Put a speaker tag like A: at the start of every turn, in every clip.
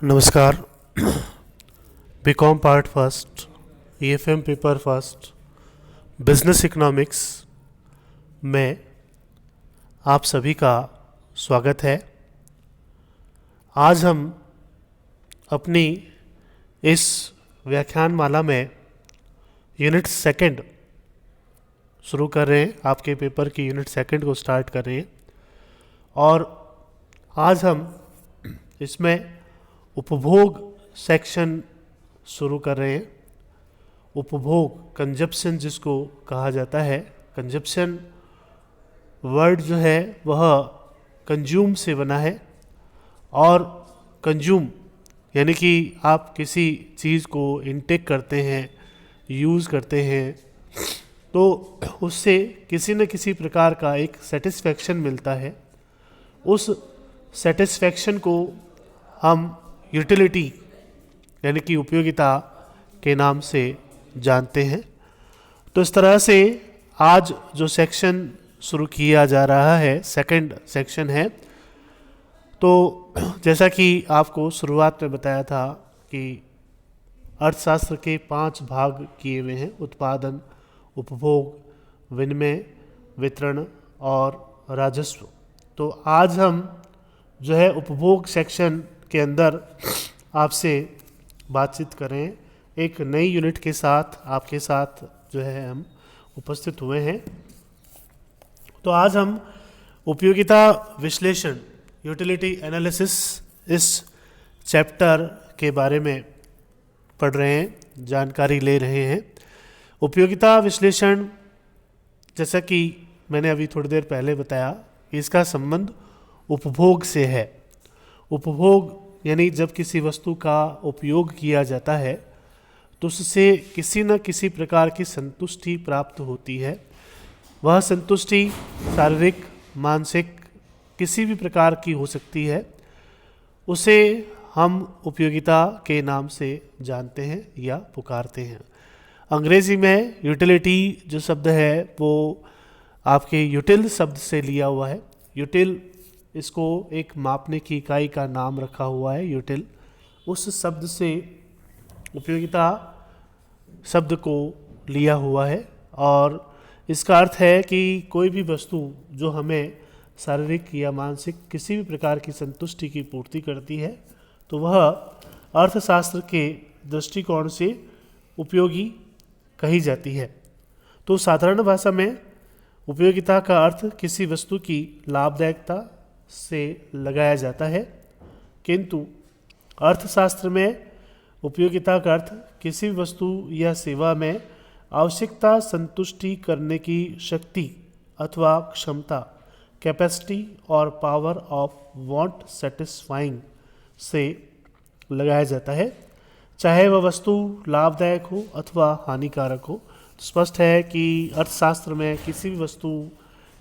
A: नमस्कार। BCom part first, EFM paper first, business economics में आप सभी का स्वागत है। आज हम अपनी इस व्याख्यानमाला में यूनिट सेकंड शुरू कर रहे हैं। आपके पेपर की यूनिट सेकंड को स्टार्ट कर रहे हैं और आज हम इसमें उपभोग सेक्शन शुरू कर रहे हैं। उपभोग, कंजप्शन जिसको कहा जाता है। कंजप्शन वर्ड जो है वह कंज्यूम से बना है और कंज्यूम यानी कि आप किसी चीज़ को इनटेक करते हैं, यूज़ करते हैं, तो उससे किसी न किसी प्रकार का एक सेटिस्फैक्शन मिलता है। उस सेटिस्फैक्शन को हम यूटिलिटी यानी कि उपयोगिता के नाम से जानते हैं। तो इस तरह से आज जो सेक्शन शुरू किया जा रहा है, सेकंड सेक्शन है। तो जैसा कि आपको शुरुआत में बताया था कि अर्थशास्त्र के 5 भाग किए हुए हैं: उत्पादन, उपभोग, विनिमय, वितरण और राजस्व। तो आज हम जो है उपभोग सेक्शन के अंदर आपसे बातचीत करें। एक नई यूनिट के साथ आपके साथ जो है हम उपस्थित हुए हैं। तो आज हम उपयोगिता विश्लेषण, यूटिलिटी एनालिसिस, इस चैप्टर के बारे में पढ़ रहे हैं, जानकारी ले रहे हैं। उपयोगिता विश्लेषण, जैसा कि मैंने अभी थोड़ी देर पहले बताया, इसका संबंध उपभोग से है। उपभोग यानी जब किसी वस्तु का उपयोग किया जाता है तो उससे किसी न किसी प्रकार की संतुष्टि प्राप्त होती है। वह संतुष्टि शारीरिक, मानसिक, किसी भी प्रकार की हो सकती है। उसे हम उपयोगिता के नाम से जानते हैं या पुकारते हैं। अंग्रेजी में यूटिलिटी जो शब्द है वो आपके यूटिल शब्द से लिया हुआ है। यूटिल, इसको एक मापने की इकाई का नाम रखा हुआ है, यूटिल। उस शब्द से उपयोगिता शब्द को लिया हुआ है और इसका अर्थ है कि कोई भी वस्तु जो हमें शारीरिक या मानसिक किसी भी प्रकार की संतुष्टि की पूर्ति करती है तो वह अर्थशास्त्र के दृष्टिकोण से उपयोगी कही जाती है। तो साधारण भाषा में उपयोगिता का अर्थ किसी वस्तु की लाभदायकता से लगाया जाता है, किंतु अर्थशास्त्र में उपयोगिता का अर्थ किसी वस्तु या सेवा में आवश्यकता संतुष्टि करने की शक्ति अथवा क्षमता, कैपेसिटी और पावर ऑफ वांट सेटिस्फाइंग से लगाया जाता है, चाहे वह वस्तु लाभदायक हो अथवा हानिकारक हो। स्पष्ट है कि अर्थशास्त्र में किसी भी वस्तु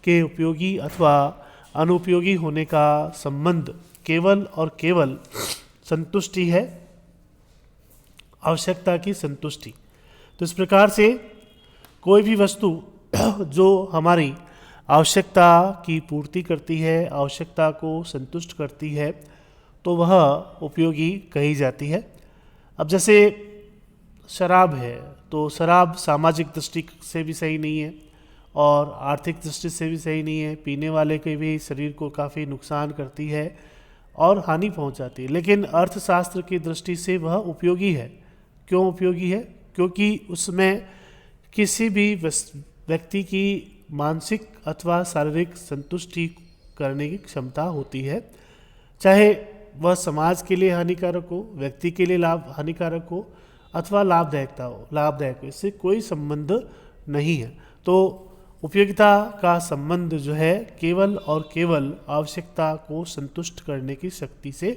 A: के उपयोगी अथवा अनुपयोगी होने का संबंध केवल और केवल संतुष्टि है, आवश्यकता की संतुष्टि। तो इस प्रकार से कोई भी वस्तु जो हमारी आवश्यकता की पूर्ति करती है, आवश्यकता को संतुष्ट करती है, तो वह उपयोगी कही जाती है। अब जैसे शराब है, तो शराब सामाजिक दृष्टि से भी सही नहीं है और आर्थिक दृष्टि से भी सही नहीं है। पीने वाले के भी शरीर को काफ़ी नुकसान करती है और हानि पहुंचाती है, लेकिन अर्थशास्त्र की दृष्टि से वह उपयोगी है। क्यों उपयोगी है? क्योंकि उसमें किसी भी व्यक्ति की मानसिक अथवा शारीरिक संतुष्टि करने की क्षमता होती है, चाहे वह समाज के लिए हानिकारक हो, व्यक्ति के लिए हानिकारक हो अथवा लाभदायक हो, इससे कोई संबंध नहीं है। तो उपयोगिता का संबंध जो है केवल और केवल आवश्यकता को संतुष्ट करने की शक्ति से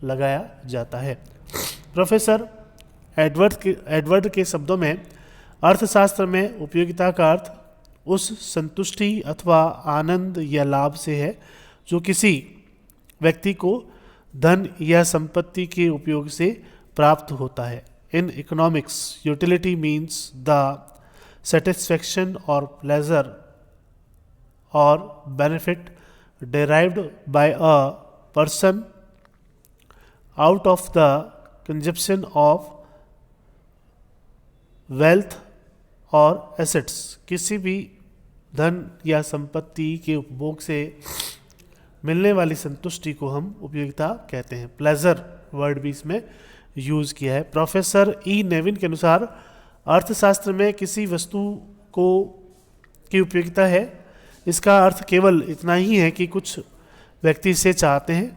A: लगाया जाता है। प्रोफेसर एडवर्ड के शब्दों में अर्थशास्त्र में उपयोगिता का अर्थ उस संतुष्टि अथवा आनंद या लाभ से है जो किसी व्यक्ति को धन या संपत्ति के उपयोग से प्राप्त होता है। In economics, utility means the satisfaction or pleasure or benefit derived by a person out of the consumption of wealth और एसेट्स, किसी भी धन या संपत्ति के उपभोग से मिलने वाली संतुष्टि को हम उपयोगिता कहते हैं। प्लेजर वर्ड भी इसमें यूज किया है। प्रोफेसर ई नेविन के अनुसार अर्थशास्त्र में किसी वस्तु को की उपयोगिता है, इसका अर्थ केवल इतना ही है कि कुछ व्यक्ति इसे चाहते हैं,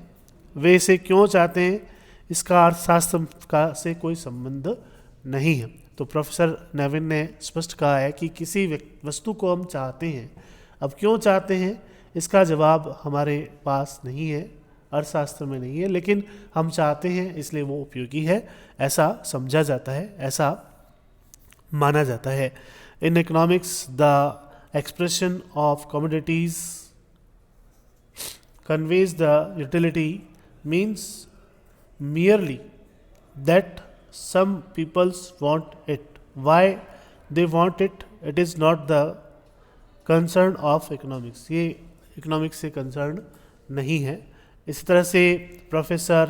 A: वे इसे क्यों चाहते हैं, इसका अर्थशास्त्र का से कोई संबंध नहीं है। तो प्रोफेसर नेविन ने स्पष्ट कहा है कि किसी वस्तु को हम चाहते हैं, अब क्यों चाहते हैं इसका जवाब हमारे पास नहीं है, अर्थशास्त्र में नहीं है, लेकिन हम चाहते हैं इसलिए वो उपयोगी है, ऐसा समझा जाता है, ऐसा माना जाता है। In economics the expression of commodities conveys the utility means merely that some peoples want it. Why they want it? It is not the concern of economics. ये इकोनॉमिक्स से कंसर्न नहीं है। इसी तरह से प्रोफेसर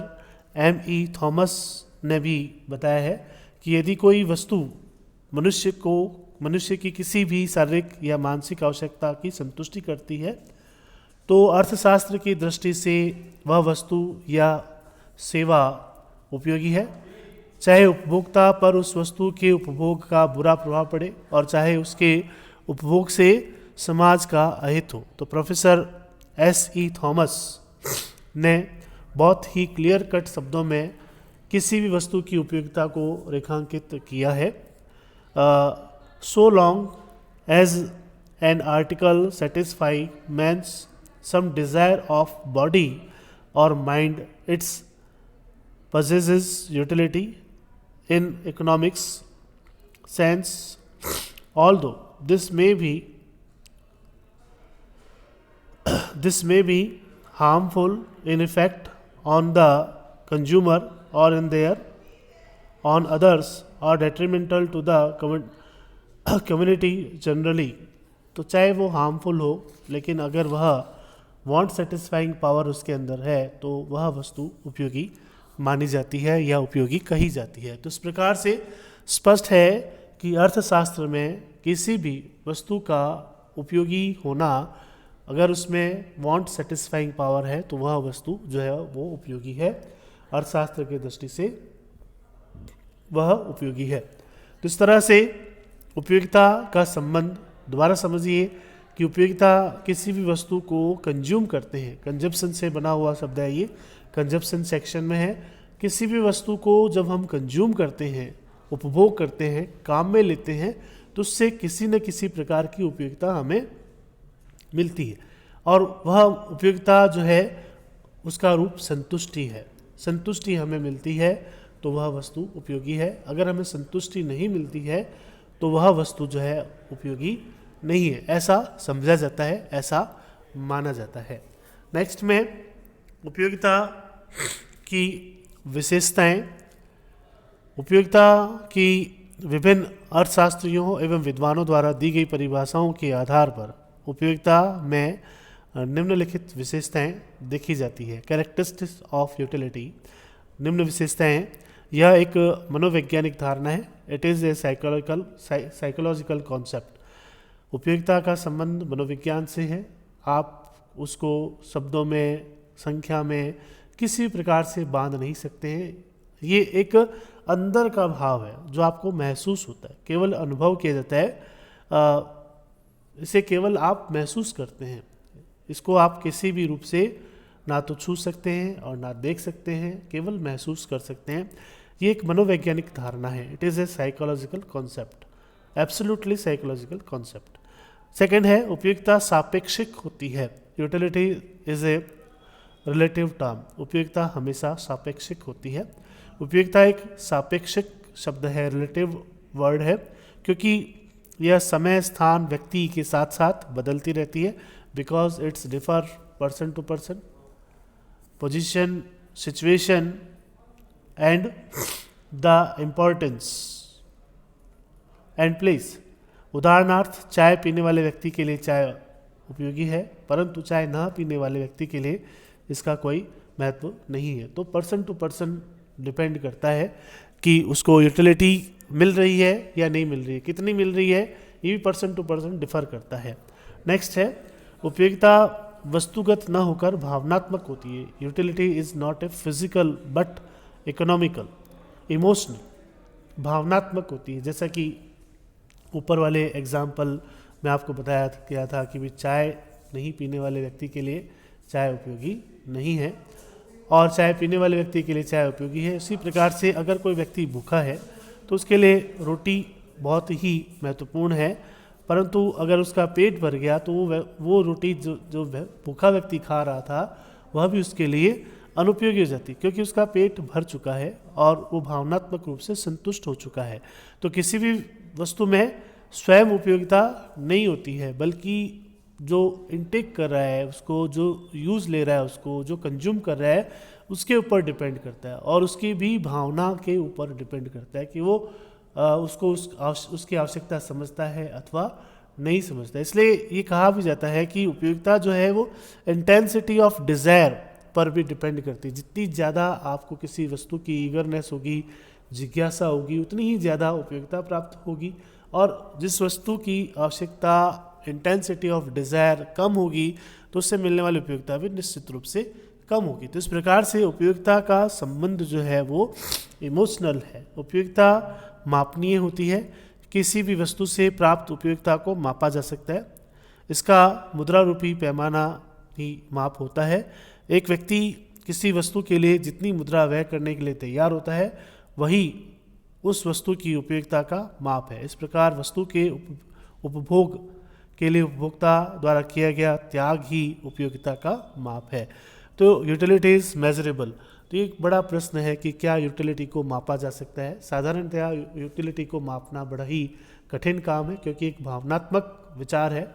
A: M.E. थॉमस ने भी बताया है कि यदि कोई वस्तु मनुष्य की किसी भी शारीरिक या मानसिक आवश्यकता की संतुष्टि करती है तो अर्थशास्त्र की दृष्टि से वह वस्तु या सेवा उपयोगी है, चाहे उपभोक्ता पर उस वस्तु के उपभोग का बुरा प्रभाव पड़े और चाहे उसके उपभोग से समाज का अहित हो। तो प्रोफेसर S.E. थॉमस ने बहुत ही क्लियर कट शब्दों में किसी भी वस्तु की उपयोगिता को रेखांकित किया है। So long as an article satisfy man's some desire of body or mind, it possesses utility in economics sense, although this may be harmful in effect on the consumer or in their on others or detrimental to the community generally। तो चाहे वो harmful हो, लेकिन अगर वह want satisfying power उसके अंदर है तो वह वस्तु उपयोगी मानी जाती है या उपयोगी कही जाती है। तो इस प्रकार से स्पष्ट है कि अर्थशास्त्र में किसी भी वस्तु का उपयोगी होना, अगर उसमें वांट सेटिस्फाइंग पावर है तो वह वस्तु जो है वो उपयोगी है, अर्थशास्त्र की दृष्टि से वह उपयोगी है। तो इस तरह से उपयोगिता का संबंध दोबारा समझिए कि उपयोगिता किसी भी वस्तु को कंज्यूम करते हैं, कंजप्शन से बना हुआ शब्द है, ये कंजप्शन सेक्शन में है। किसी भी वस्तु को जब हम कंज्यूम करते हैं, उपभोग करते हैं, काम में लेते हैं, तो उससे किसी न किसी प्रकार की उपयोगिता हमें मिलती है और वह उपयोगिता जो है उसका रूप संतुष्टि है। संतुष्टि हमें मिलती है तो वह वस्तु उपयोगी है, अगर हमें संतुष्टि नहीं मिलती है तो वह वस्तु जो है उपयोगी नहीं है, ऐसा समझा जाता है, ऐसा माना जाता है। नेक्स्ट में उपयोगिता की विशेषताएं। उपयोगिता की विभिन्न अर्थशास्त्रियों एवं विद्वानों द्वारा दी गई परिभाषाओं के आधार पर उपयोगिता में निम्नलिखित विशेषताएं देखी जाती है। Characteristics of utility. निम्न विशेषताएं, यह एक मनोवैज्ञानिक धारणा है। It is a psychological concept. उपयोगिता का संबंध मनोविज्ञान से है। आप उसको शब्दों में, संख्या में किसी प्रकार से बांध नहीं सकते हैं। ये एक अंदर का भाव है जो आपको महसूस होता है, केवल अनुभव किया जाता है, इसे केवल आप महसूस करते हैं। इसको आप किसी भी रूप से ना तो छू सकते हैं और ना देख सकते हैं, केवल महसूस कर सकते हैं। ये एक मनोवैज्ञानिक धारणा है। It is a psychological concept, absolutely psychological concept. Second है, उपयोगिता सापेक्षिक होती है। Utility is a relative term. उपयोगिता हमेशा सापेक्षिक होती है। उपयोगिता एक सापेक्षिक शब्द है, रिलेटिव वर्ड है, क्योंकि यह समय, स्थान, व्यक्ति के साथ साथ बदलती रहती है। Because it's differ person to person, position, situation and the importance and place. उदाहरणार्थ, चाय पीने वाले व्यक्ति के लिए चाय उपयोगी है, परंतु चाय न पीने वाले व्यक्ति के लिए इसका कोई महत्व नहीं है। तो पर्सन टू पर्सन डिपेंड करता है कि उसको यूटिलिटी मिल रही है या नहीं मिल रही है, कितनी मिल रही है, ये भी पर्सन टू पर्सन डिफर करता है। नेक्स्ट है, उपयोगिता वस्तुगत न होकर भावनात्मक होती है। Utility is not a physical but economical, emotional, भावनात्मक होती है। जैसा कि ऊपर वाले एग्जाम्पल में आपको बताया गया था कि भी चाय नहीं पीने वाले व्यक्ति के लिए चाय उपयोगी नहीं है और चाय पीने वाले व्यक्ति के लिए चाय उपयोगी है। उसी प्रकार से अगर कोई व्यक्ति भूखा है तो उसके लिए रोटी बहुत ही महत्वपूर्ण है, परंतु अगर उसका पेट भर गया तो वो रोटी जो भूखा व्यक्ति खा रहा था वह भी उसके लिए अनुपयोगी हो जाती, क्योंकि उसका पेट भर चुका है और वो भावनात्मक रूप से संतुष्ट हो चुका है। तो किसी भी वस्तु में स्वयं उपयोगिता नहीं होती है, बल्कि जो इनटेक कर रहा है उसको, जो यूज़ ले रहा है उसको, जो कंज्यूम कर रहा है उसके ऊपर डिपेंड करता है और उसकी भी भावना के ऊपर डिपेंड करता है कि वो उसको उसकी आवश्यकता समझता है अथवा नहीं समझता। इसलिए ये कहा भी जाता है कि उपयोगिता जो है वो इंटेंसिटी ऑफ डिज़ायर पर भी डिपेंड करती है। जितनी ज़्यादा आपको किसी वस्तु की ईगरनेस होगी, जिज्ञासा होगी, उतनी ही ज़्यादा उपयोगिता प्राप्त होगी, और जिस वस्तु की आवश्यकता, इंटेंसिटी ऑफ डिज़ायर कम होगी तो उससे मिलने वाली उपयोगिता भी निश्चित रूप से कम होगी। तो इस प्रकार से उपयोगिता का संबंध जो है वो इमोशनल है। उपयोगिता मापनीय होती है, किसी भी वस्तु से प्राप्त उपयोगिता को मापा जा सकता है। इसका मुद्रा रूपी पैमाना ही माप होता है। एक व्यक्ति किसी वस्तु के लिए जितनी मुद्रा व्यय करने के लिए तैयार होता है वही उस वस्तु की उपयोगिता का माप है। इस प्रकार वस्तु के उपभोग के लिए उपभोक्ता द्वारा किया गया त्याग ही उपयोगिता का माप है। तो यूटिलिटी इज मेजरेबल। तो एक बड़ा प्रश्न है कि क्या यूटिलिटी को मापा जा सकता है। साधारणतया यूटिलिटी को मापना बड़ा ही कठिन काम है, क्योंकि एक भावनात्मक विचार है,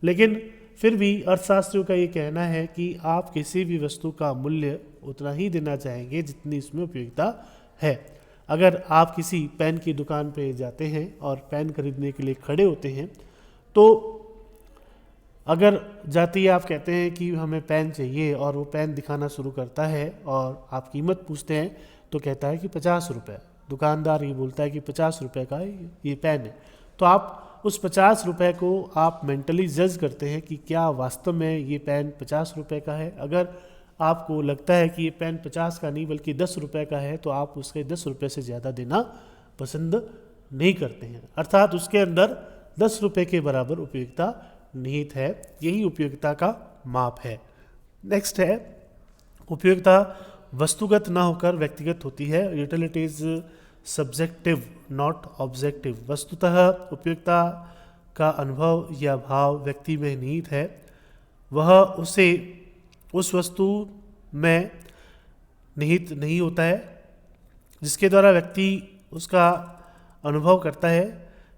A: लेकिन फिर भी अर्थशास्त्रियों का ये कहना है कि आप किसी भी वस्तु का मूल्य उतना ही देना चाहेंगे जितनी इसमें उपयोगिता है। अगर आप किसी पेन की दुकान पे जाते हैं और पेन खरीदने के लिए खड़े होते हैं, तो अगर जाते ही आप कहते हैं कि हमें पेन चाहिए और वो पेन दिखाना शुरू करता है और आप कीमत पूछते हैं तो कहता है कि 50 रुपये। दुकानदार ये बोलता है कि 50 रुपये का ये पेन है। तो आप उस 50 रुपये को आप मेंटली जज करते हैं कि क्या वास्तव में ये पेन 50 रुपये का है। अगर आपको लगता है कि ये पेन 50 का नहीं बल्कि 10 रुपये का है तो आप उसके 10 रुपये से ज़्यादा देना पसंद नहीं करते हैं, अर्थात उसके अंदर 10 रुपये के बराबर उपयोगिता निहित है। यही उपयोगिता का माप है। नेक्स्ट है, उपयोगिता वस्तुगत ना होकर व्यक्तिगत होती है। Utility is subjective not objective. वस्तुतः उपयोगिता का अनुभव या भाव व्यक्ति में निहित है। वह उस वस्तु में निहित नहीं होता है जिसके द्वारा व्यक्ति उसका अनुभव करता है।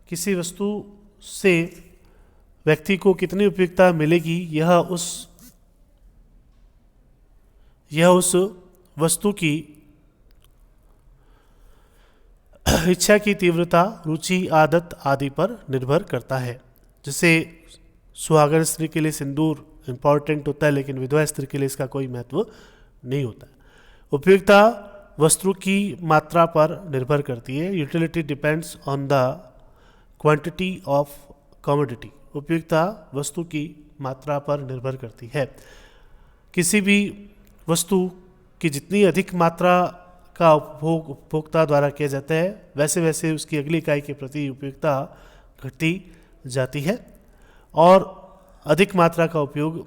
A: किसी वस्तु से व्यक्ति को कितनी उपयोगिता मिलेगी यह उस वस्तु की इच्छा की तीव्रता, रुचि, आदत आदि पर निर्भर करता है। जैसे सुहागन स्त्री के लिए सिंदूर इम्पॉर्टेंट होता है, लेकिन विधवा स्त्री के लिए इसका कोई महत्व नहीं होता। उपयोगिता वस्तु की मात्रा पर निर्भर करती है। Utility depends on the quantity of commodity. उपयोगिता वस्तु की मात्रा पर निर्भर करती है। किसी भी वस्तु की जितनी अधिक मात्रा का उपभोग उपभोक्ता द्वारा किया जाता है वैसे वैसे उसकी अगली इकाई के प्रति उपयोगिता घटती जाती है और अधिक मात्रा का उपयोग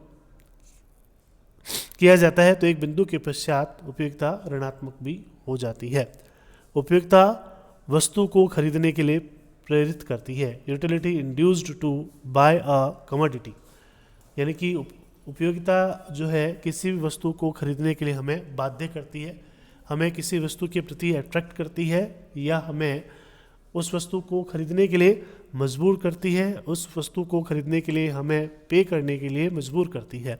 A: किया जाता है तो एक बिंदु के पश्चात उपयोगिता ऋणात्मक भी हो जाती है। उपयोगिता वस्तु को खरीदने के लिए प्रेरित करती है। Utility induced to buy a commodity, यानी कि उपयोगिता जो है किसी भी वस्तु को खरीदने के लिए हमें बाध्य करती है, हमें किसी वस्तु के प्रति अट्रैक्ट करती है या हमें उस वस्तु को खरीदने के लिए मजबूर करती है, उस वस्तु को खरीदने के लिए हमें पे करने के लिए मजबूर करती है,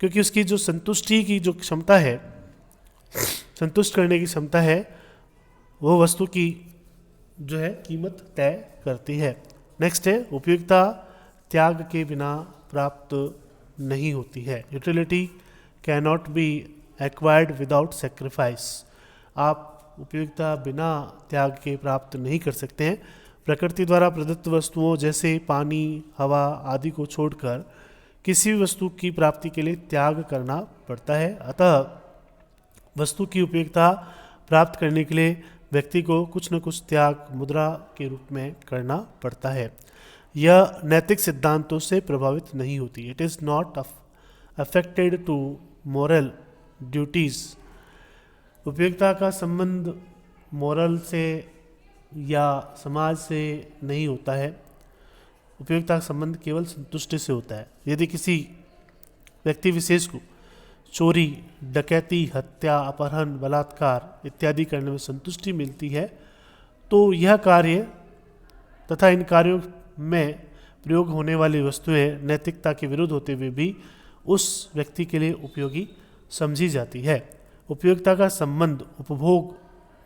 A: क्योंकि उसकी जो संतुष्टि की जो क्षमता है, संतुष्ट करने की क्षमता है, वो वस्तु की जो है कीमत तय करती है। नेक्स्ट है, उपयोगिता त्याग के बिना प्राप्त नहीं होती है। Utility can not be acquired without sacrifice. आप उपयोगिता बिना त्याग के प्राप्त नहीं कर सकते हैं। प्रकृति द्वारा प्रदत्त वस्तुओं जैसे पानी, हवा आदि को छोड़कर किसी भी वस्तु की प्राप्ति के लिए त्याग करना पड़ता है। अतः वस्तु की उपयोगिता प्राप्त करने के लिए व्यक्ति को कुछ न कुछ त्याग मुद्रा के रूप में करना पड़ता है। यह नैतिक सिद्धांतों से प्रभावित नहीं होती। It is not affected to moral duties. उपयोगिता का संबंध मोरल से या समाज से नहीं होता है। उपयोगिता का संबंध केवल संतुष्टि से होता है। यदि किसी व्यक्ति विशेष को चोरी, डकैती, हत्या, अपहरण, बलात्कार इत्यादि करने में संतुष्टि मिलती है तो यह कार्य तथा इन कार्यों में प्रयोग होने वाली वस्तुएं नैतिकता के विरुद्ध होते हुए भी उस व्यक्ति के लिए उपयोगी समझी जाती है। उपयोगिता का संबंध उपभोग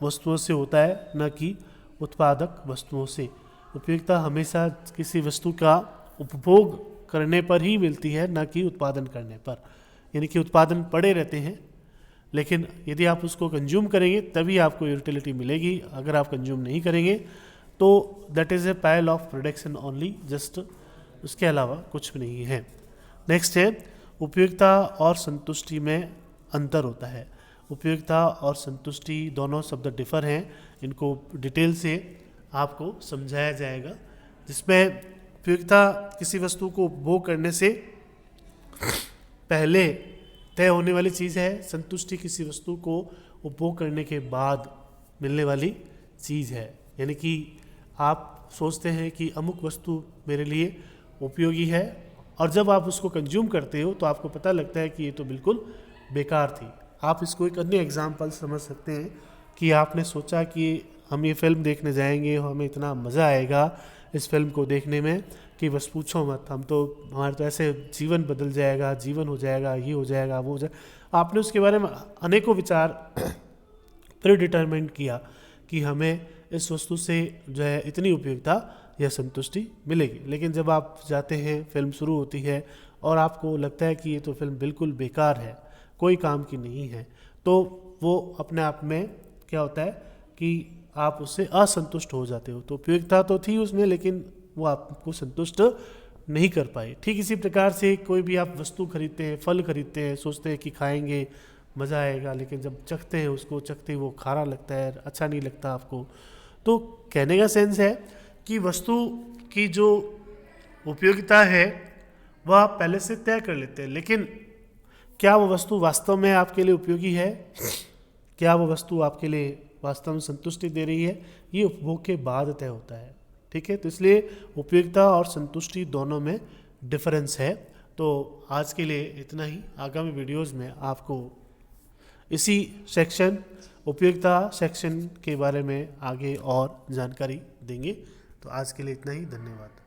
A: वस्तुओं से होता है, न कि उत्पादक वस्तुओं से। उपयोगिता हमेशा किसी वस्तु का उपभोग करने पर ही मिलती है, न कि उत्पादन करने पर। यानी कि उत्पादन पड़े रहते हैं, लेकिन यदि आप उसको कंज्यूम करेंगे तभी आपको यूटिलिटी मिलेगी। अगर आप कंज्यूम नहीं करेंगे तो that is a pile of production only, just उसके अलावा कुछ भी नहीं है। नेक्स्ट है उपयोगिता और संतुष्टि में अंतर होता है। उपयोगिता और संतुष्टि दोनों शब्द डिफर हैं। इनको डिटेल से आपको समझाया जाएगा, जिसमें उपयोगिता किसी वस्तु को उपभोग करने से पहले तय होने वाली चीज़ है। संतुष्टि किसी वस्तु को उपभोग करने के बाद मिलने वाली चीज़ है। यानी कि आप सोचते हैं कि अमुक वस्तु मेरे लिए उपयोगी है और जब आप उसको कंज्यूम करते हो तो आपको पता लगता है कि ये तो बिल्कुल बेकार थी। आप इसको एक अन्य एग्जाम्पल समझ सकते हैं कि आपने सोचा कि हम ये फिल्म देखने जाएंगे, हमें इतना मज़ा आएगा इस फिल्म को देखने में कि बस पूछो मत, हमारे तो ऐसे जीवन बदल जाएगा, जीवन हो जाएगा, ये हो जाएगा, वो हो जाएगा। आपने उसके बारे में अनेकों विचार प्री डिटरमाइन किया कि हमें इस वस्तु से जो है इतनी उपयोगिता या संतुष्टि मिलेगी। लेकिन जब आप जाते हैं, फिल्म शुरू होती है और आपको लगता है कि ये तो फिल्म बिल्कुल बेकार है, कोई काम की नहीं है, तो वो अपने आप में क्या होता है कि आप उससे असंतुष्ट हो जाते हो। तो उपयोगिता तो थी उसमें, लेकिन वो आपको संतुष्ट नहीं कर पाए। ठीक इसी प्रकार से कोई भी आप वस्तु खरीदते हैं, फल खरीदते हैं, सोचते हैं कि खाएंगे मज़ा आएगा, लेकिन जब चखते हैं उसको, चखते ही वो खारा लगता है, अच्छा नहीं लगता आपको। तो कहने का सेंस है कि वस्तु की जो उपयोगिता है वह आप पहले से तय कर लेते हैं, लेकिन क्या वो वस्तु वास्तव में आपके लिए उपयोगी है, क्या वो वस्तु आपके लिए वास्तव में संतुष्टि दे रही है, ये उपभोग के बाद तय होता है। ठीक है, तो इसलिए उपयोगिता और संतुष्टि दोनों में डिफरेंस है। तो आज के लिए इतना ही। आगामी वीडियोस में आपको इसी सेक्शन, उपयोगिता सेक्शन के बारे में आगे और जानकारी देंगे। तो आज के लिए इतना ही। धन्यवाद।